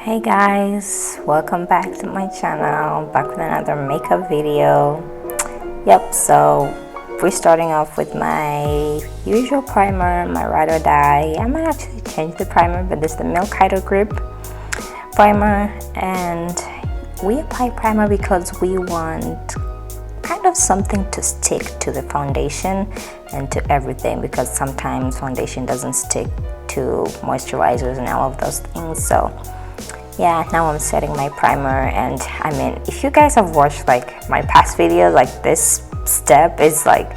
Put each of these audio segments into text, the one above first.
Hey guys, welcome back to my channel, back with another makeup video. Yep, so we're starting off with my usual primer, my Ride or Die. I might actually change the primer, but this is the Milk Hydrogrip primer, and we apply primer because we want kind of something to stick to the foundation and to everything, because sometimes foundation doesn't stick to moisturizers and all of those things. So yeah, now I'm setting my primer, and I mean, if you guys have watched like my past videos, like this step is like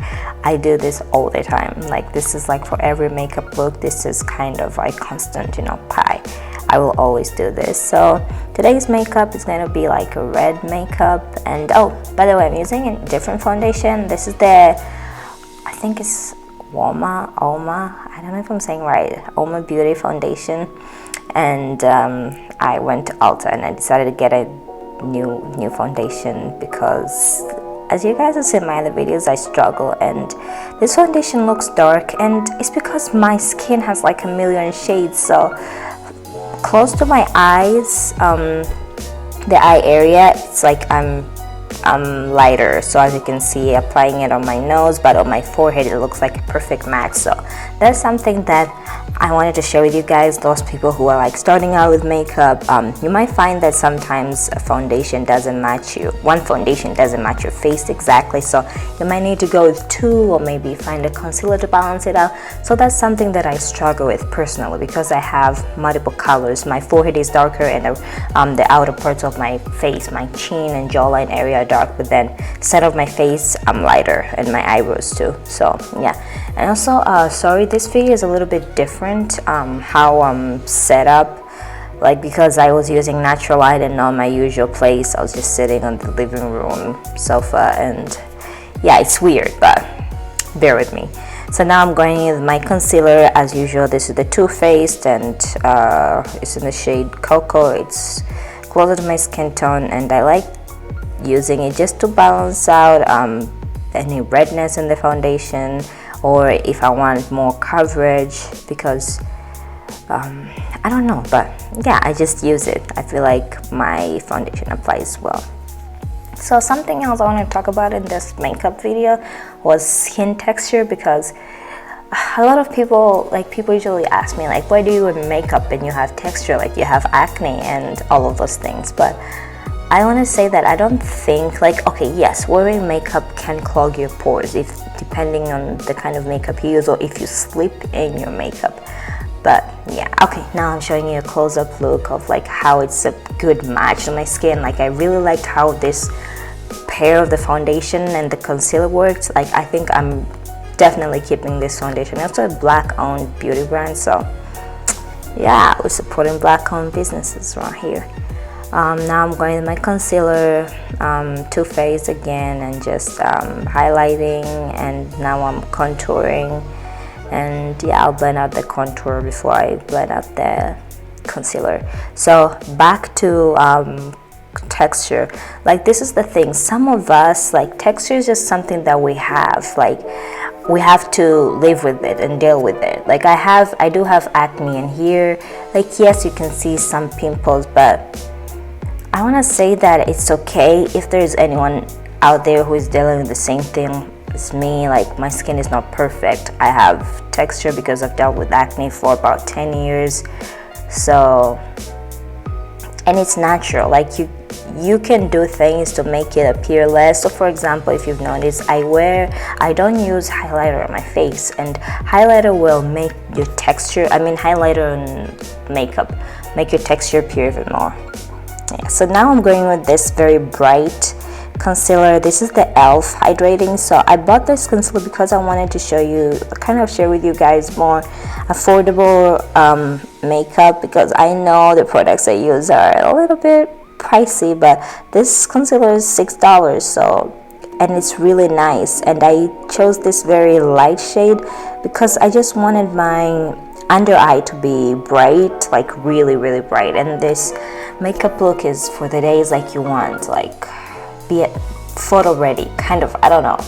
I do this all the time. Like this is like for every makeup look, this is kind of like constant, you know, pie. I will always do this. So today's makeup is going to be like a red makeup, and oh, by the way, I'm using a different foundation. This is the, I think it's UOMA, I don't know if I'm saying right, UOMA Beauty Foundation. And I went to Ulta and I decided to get a new foundation because, as you guys have seen in my other videos, I struggle, and this foundation looks dark, and it's because my skin has like a million shades. So close to my eyes, the eye area, it's like I'm lighter. So as you can see, applying it on my nose, but on my forehead it looks like a perfect match. So that's something that I wanted to share with you guys, those people who are like starting out with makeup. You might find that sometimes a foundation doesn't match you. One foundation doesn't match your face exactly, so you might need to go with two, or maybe find a concealer to balance it out. So that's something that I struggle with personally, because I have multiple colors. My forehead is darker, and the outer parts of my face, my chin and jawline area are dark, but then the side of my face I'm lighter, and my eyebrows too. So yeah. And also sorry, this video is a little bit different how I'm set up, like because I was using natural light and not my usual place. I was just sitting on the living room sofa, and yeah, it's weird, but bear with me. So now I'm going in with my concealer as usual. This is the Too Faced, and it's in the shade Cocoa. It's closer to my skin tone, and I like using it just to balance out any redness in the foundation, or if I want more coverage, because I don't know, but yeah, I just use it. I feel like my foundation applies well. So something else I want to talk about in this makeup video was skin texture, because a lot of people usually ask me like, why do you wear makeup and you have texture, like you have acne and all of those things? But I want to say that I don't think, like, okay, yes, wearing makeup can clog your pores, if depending on the kind of makeup you use, or if you sleep in your makeup. But yeah, okay, now I'm showing you a close-up look of like how it's a good match on my skin. Like I really liked how this pair of the foundation and the concealer worked. Like I think I'm definitely keeping this foundation. It's also a black-owned beauty brand, so yeah, we're supporting black-owned businesses around here. Now I'm going with my concealer, Too Faced again, and just highlighting, and now I'm contouring, and yeah, I'll blend out the contour before I blend out the concealer. So back to texture. Like this is the thing, some of us, like texture is just something that we have, like we have to live with it and deal with it. Like I do have acne in here, like yes, you can see some pimples, but I want to say that it's okay if there's anyone out there who is dealing with the same thing as me. Like my skin is not perfect. I have texture because I've dealt with acne for about 10 years. So, and it's natural. Like you can do things to make it appear less. So for example, if you've noticed, I don't use highlighter on my face, and highlighter will make your texture, highlighter and makeup make your texture appear even more. Yeah, so now I'm going with this very bright concealer. This is the E.L.F Hydrating. So I bought this concealer because I wanted to share with you guys more affordable makeup, because I know the products I use are a little bit pricey, but this concealer is $6, so, and it's really nice. And I chose this very light shade because I just wanted my under eye to be bright, like really bright. And this makeup look is for the days like you want, like be it photo ready, kind of, I don't know,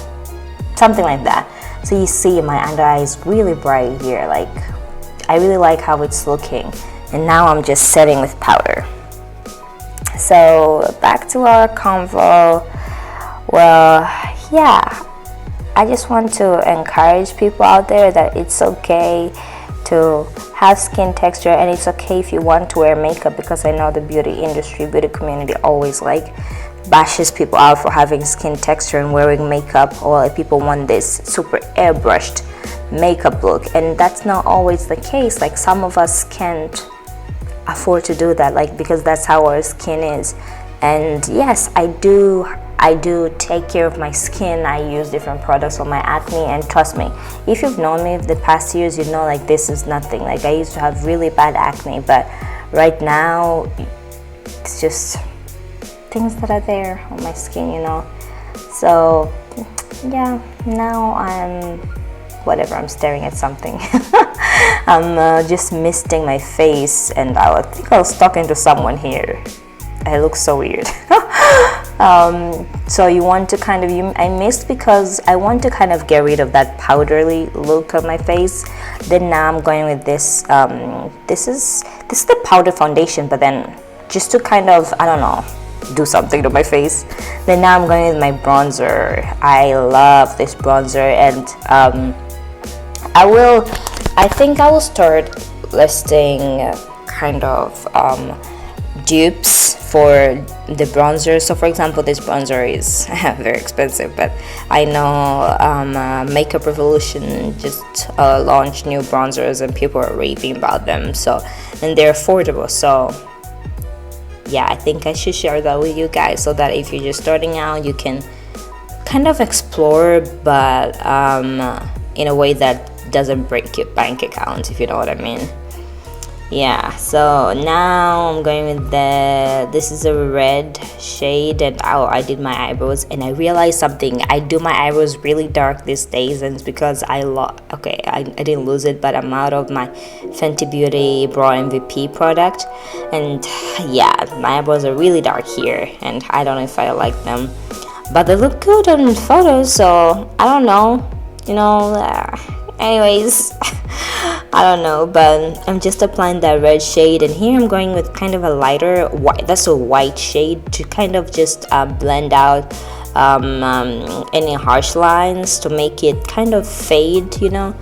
something like that. So you see my under eye is really bright here. Like I really like how it's looking. And now I'm just setting with powder. So back to our convo. Well, yeah, I just want to encourage people out there that it's okay to have skin texture, and it's okay if you want to wear makeup, because I know the beauty industry, beauty community always like bashes people out for having skin texture and wearing makeup, or if people want this super airbrushed makeup look, and that's not always the case. Like, some of us can't afford to do that, like, because that's how our skin is. And yes, I do take care of my skin. I use different products for my acne, and trust me, if you've known me the past years, you know, like, this is nothing. Like, I used to have really bad acne, but right now it's just things that are there on my skin, you know. So yeah, now I'm whatever, I'm staring at something. I'm just misting my face, and I think I was talking to someone here. I look so weird. So you want to kind of, I missed because I want to kind of get rid of that powdery look on my face. Then now I'm going with this. This is the powder foundation, but then just to kind of, I don't know, do something to my face. Then now I'm going with my bronzer. I love this bronzer, and I think I will start listing kind of dupes for the bronzer. So for example, this bronzer is very expensive, but I know Makeup Revolution just launched new bronzers, and people are raving about them. So, and they're affordable. So yeah, I think I should share that with you guys, so that if you're just starting out, you can kind of explore, but in a way that doesn't break your bank account, if you know what I mean. Yeah, so now I'm going with this is a red shade, and I did my eyebrows, and I realized something. I do my eyebrows really dark these days, and it's because I didn't lose it, but I'm out of my Fenty Beauty Brow MVP product, and yeah, my eyebrows are really dark here, and I don't know if I like them, but they look good on photos, so I don't know, you know. Anyways, I don't know, but I'm just applying that red shade, and here I'm going with kind of a lighter white, that's a white shade, to kind of just blend out any harsh lines, to make it kind of fade, you know.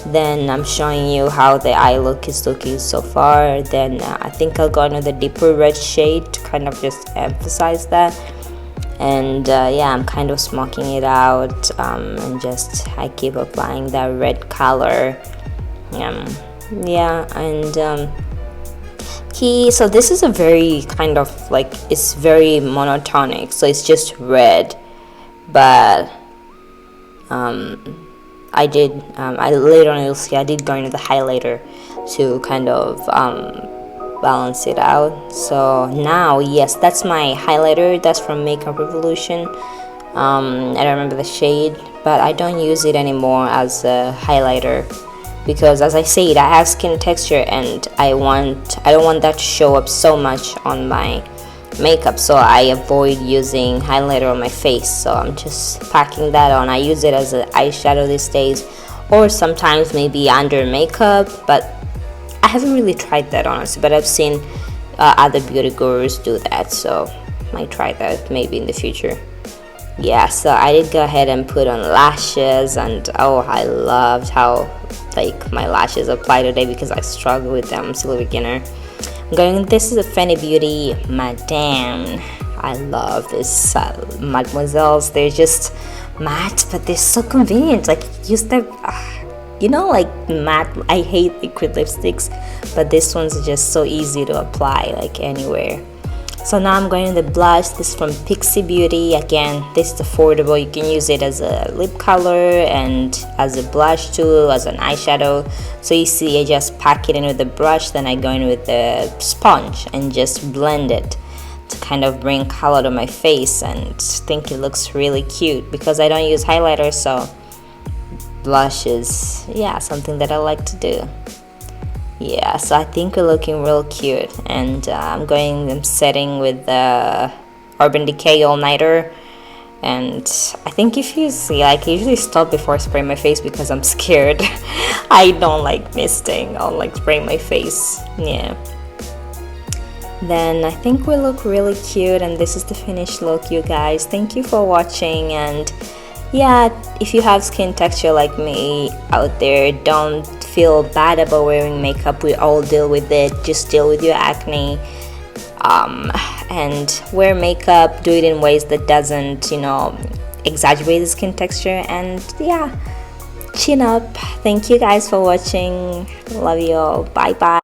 Then I'm showing you how the eye look is looking so far. Then I think I'll go into the deeper red shade to kind of just emphasize that. And yeah, I'm kind of smoking it out, and just I keep applying that red color. Yeah, and so this is a very kind of like, it's very monotonic, so it's just red, but I later on you'll see I did go into the highlighter to kind of balance it out. So now, yes, that's my highlighter. That's from Makeup Revolution. I don't remember the shade, but I don't use it anymore as a highlighter, because as I said, I have skin texture, and I don't want that to show up so much on my makeup, so I avoid using highlighter on my face. So I'm just packing that on. I use it as an eyeshadow these days, or sometimes maybe under makeup, but I haven't really tried that honestly, but I've seen other beauty gurus do that, so I might try that maybe in the future. Yeah, so I did go ahead and put on lashes, and oh, I loved how like my lashes apply today, because I struggle with them. I'm still a beginner. This is a Fenty Beauty Madame. I love this Mattemoiselles. They're just matte, but they're so convenient. Like, use them. You know, like matte, I hate liquid lipsticks, but this one's just so easy to apply like anywhere. So now I'm going to the blush. This is from Pixi Beauty. Again, this is affordable. You can use it as a lip color and as a blush too, as an eyeshadow. So you see, I just pack it in with the brush, then I go in with the sponge and just blend it to kind of bring color to my face, and I think it looks really cute because I don't use highlighter, so blush is, yeah, something that I like to do. Yeah, so I think we're looking real cute, and I'm setting with the Urban Decay All Nighter, and I think if you see, like, I usually stop before I spray my face because I'm scared. I don't like misting, I'll like spray my face. Yeah, then I think we look really cute, and this is the finished look, you guys. Thank you for watching, and yeah, if you have skin texture like me out there, don't feel bad about wearing makeup. We all deal with it. Just deal with your acne, and wear makeup, do it in ways that doesn't, you know, exaggerate the skin texture, and yeah, chin up. Thank you guys for watching. Love you all. Bye bye.